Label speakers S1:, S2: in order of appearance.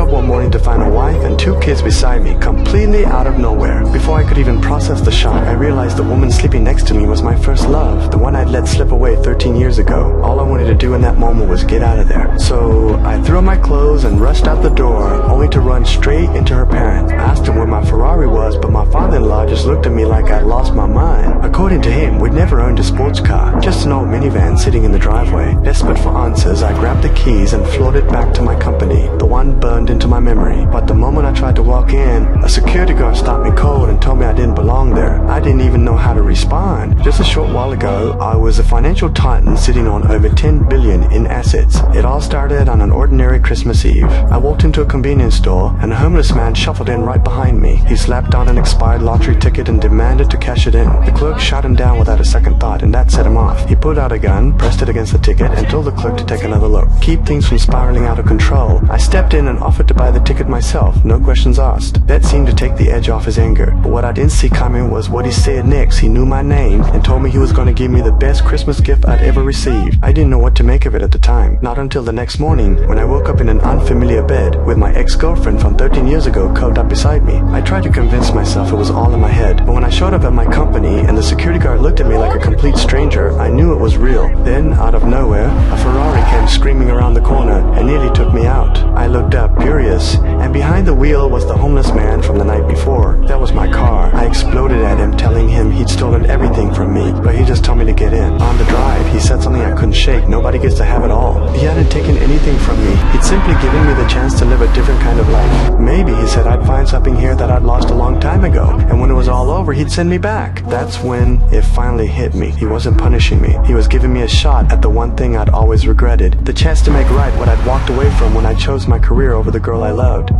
S1: up one morning to find a wife and 2 kids beside me, completely out of nowhere. Before I could even process the shock, I realized the woman sleeping next to me was my first love, the one I'd let slip away 13 years ago. All I wanted to do in that moment was get out of there. So I threw on my clothes and rushed out the door, only to run straight into her parents. I asked him where my Ferrari was, but my father-in-law just looked at me like I'd lost my mind. According to him, we'd never owned a sports car, just an old minivan sitting in the driveway. Desperate for answers, I grabbed the keys and floated back to my company, the one burned into my memory. But the moment I tried to walk in, a security guard stopped me cold and told me I didn't belong there. I didn't even know how to respond. Just a short while ago, I was a financial titan sitting on over 10 billion in assets. It all started on an ordinary Christmas Eve. I walked into a convenience store and a homeless man shuffled in right behind me. He slapped on an expired lottery ticket and demanded to cash it in. The clerk shot him down without a second thought, and that set him off. He pulled out a gun, pressed it against the ticket, and told the clerk to take another look. Keep things from spiraling out of control. I stepped in and offered to buy the ticket myself, no questions asked. That seemed to take the edge off his anger. But what I didn't see coming was what he said next. He knew my name and told me he was going to give me the best Christmas gift I'd ever received. I didn't know what to make of it at the time. Not until the next morning, when I woke up in an unfamiliar bed with my ex-girlfriend from 13 years ago curled up beside me. I tried to convince myself it was all in my head, but when I showed up at my company and the security guard looked at me like a complete stranger, I knew it was real. Then, out of nowhere, a Ferrari came screaming around the corner and nearly took me out. I looked up, furious, and behind the wheel was the homeless man from the night before. That was my car. I exploded at him, telling him he'd stolen everything from me, but he just told me to get in. On the drive, he said something I couldn't shake. Nobody gets to have it all. He hadn't taken anything from me. He'd simply given me the chance to live a different kind of life. Maybe, he said, I'd find something here that I'd lost a long time ago, and when it was all over, he'd send me back. That's when it finally hit me. He wasn't punishing me. He was giving me a shot at the one thing I'd always regretted, the chance to make right what I'd walked away from when I chose my career over the girl I loved.